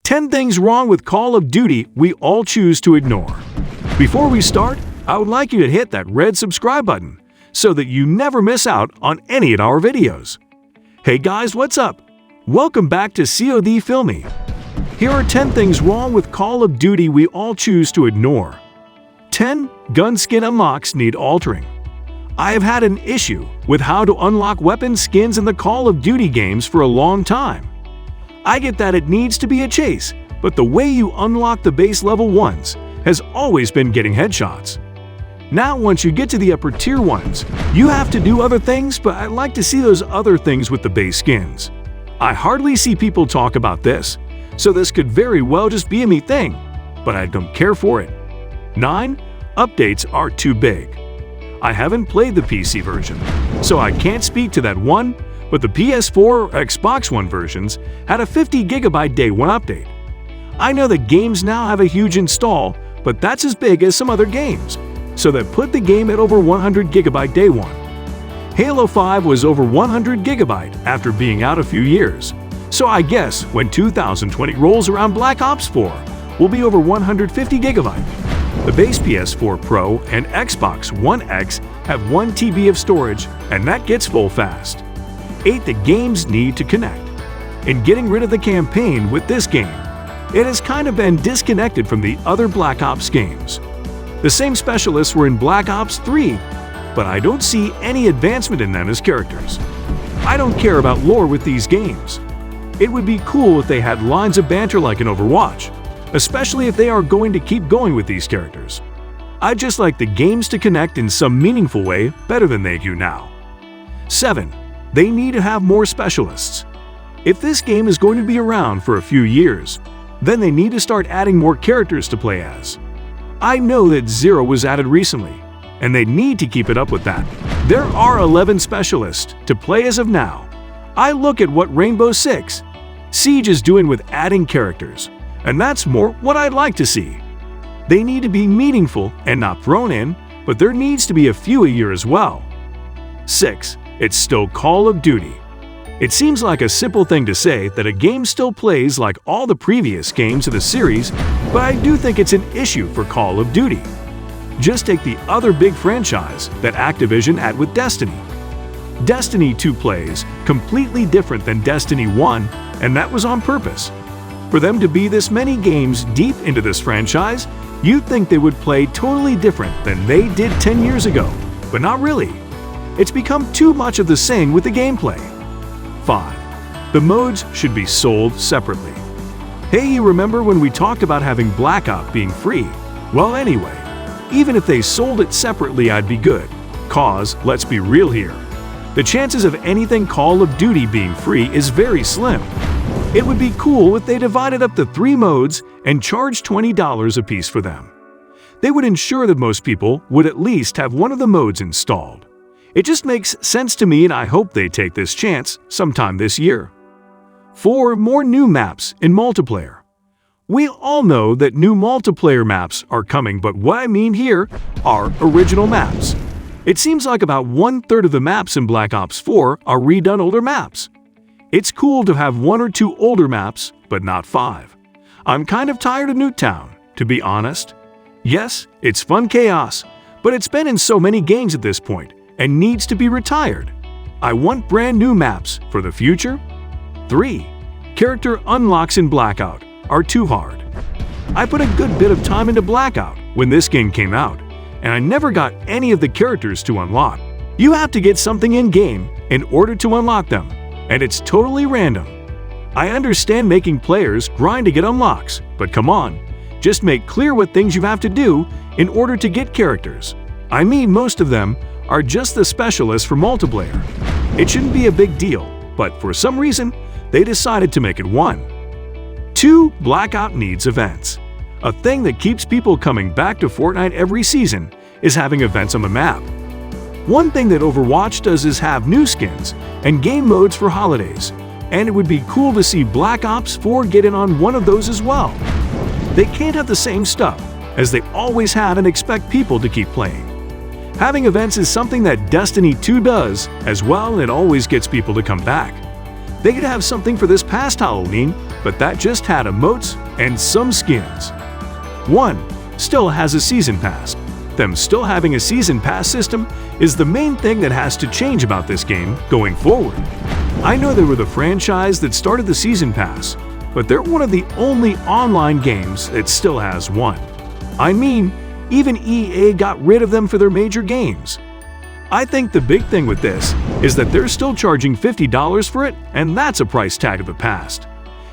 10 things wrong with Call of Duty we all choose to ignore. Before we start, I would like you to hit that red subscribe button so that you never miss out on any of our videos. Hey guys, what's up? Welcome back to COD Filmy. Here are 10 things wrong with Call of Duty we all choose to ignore. 10 gun skin unlocks need altering. I have had an issue with how to unlock weapon skins in the Call of Duty games for a long time. I get that it needs to be a chase, but the way you unlock the base level ones has always been getting headshots. Now once you get to the upper tier ones, you have to do other things, but I'd like to see those other things with the base skins. I hardly see people talk about this, so this could very well just be a me thing, but I don't care for it. 9. Updates are too big. I haven't played the PC version, so I can't speak to that one, but the PS4 or Xbox One versions had a 50 GB day one update. I know that games now have a huge install, but that's as big as some other games, so that put the game at over 100 GB day one. Halo 5 was over 100 GB after being out a few years, so I guess when 2020 rolls around, Black Ops 4 will be over 150 GB. The base PS4 Pro and Xbox One X have 1 TB of storage, and that gets full fast. 8. The games need to connect. In getting rid of the campaign with this game, it has kind of been disconnected from the other Black Ops games. The same specialists were in Black Ops 3, but I don't see any advancement in them as characters. I don't care about lore with these games. It would be cool if they had lines of banter like in Overwatch, especially if they are going to keep going with these characters. I'd just like the games to connect in some meaningful way better than they do now. 7. They need to have more specialists. If this game is going to be around for a few years, then they need to start adding more characters to play as. I know that Zero was added recently, and they need to keep it up with that. There are 11 specialists to play as of now. I look at what Rainbow Six Siege is doing with adding characters, and that's more what I'd like to see. They need to be meaningful and not thrown in, but there needs to be a few a year as well. 6. It's still Call of Duty. It seems like a simple thing to say that a game still plays like all the previous games of the series, but I do think it's an issue for Call of Duty. Just take the other big franchise that Activision had with Destiny. Destiny 2 plays completely different than Destiny 1, and that was on purpose. For them to be this many games deep into this franchise, you'd think they would play totally different than they did 10 years ago, but not really. It's become too much of the same with the gameplay. 5. The modes should be sold separately. Hey, you remember when we talked about having Black Ops being free? Well, anyway, even if they sold it separately, I'd be good. Cause, let's be real here, the chances of anything Call of Duty being free is very slim. It would be cool if they divided up the 3 modes and charged $20 a piece for them. They would ensure that most people would at least have one of the modes installed. It just makes sense to me, and I hope they take this chance sometime this year. 4. More new maps in multiplayer. We all know that new multiplayer maps are coming, but what I mean here are original maps. It seems like about 1/3 of the maps in Black Ops 4 are redone older maps. It's cool to have 1 or 2 older maps, but not 5. I'm kind of tired of Newtown, to be honest. Yes, it's fun chaos, but it's been in so many games at this point and needs to be retired. I want brand new maps for the future. 3. Character unlocks in Blackout are too hard. I put a good bit of time into Blackout when this game came out, and I never got any of the characters to unlock. You have to get something in-game in order to unlock them, and it's totally random. I understand making players grind to get unlocks, but come on, just make clear what things you have to do in order to get characters. I mean, most of them are just the specialists for multiplayer. It shouldn't be a big deal, but for some reason, they decided to make it one. 2. Blackout needs events. A thing that keeps people coming back to Fortnite every season is having events on the map. One thing that Overwatch does is have new skins and game modes for holidays, and it would be cool to see Black Ops 4 get in on one of those as well. They can't have the same stuff as they always have and expect people to keep playing. Having events is something that Destiny 2 does as well, and it always gets people to come back. They could have something for this past Halloween but that just had emotes and some skins. 1 still has a season pass. Them still having a season pass system is the main thing that has to change about this game going forward. I know they were the franchise that started the season pass, but they're one of the only online games that still has one. I mean, even EA got rid of them for their major games. I think the big thing with this is that they're still charging $50 for it, and that's a price tag of the past.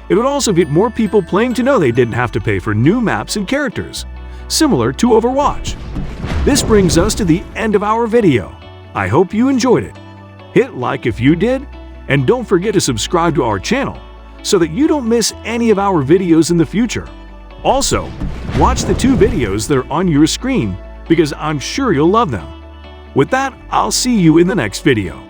It would also get more people playing to know they didn't have to pay for new maps and characters, similar to Overwatch. This brings us to the end of our video. I hope you enjoyed it. Hit like if you did, and don't forget to subscribe to our channel so that you don't miss any of our videos in the future. Also, watch the 2 videos that are on your screen because I'm sure you'll love them. With that, I'll see you in the next video.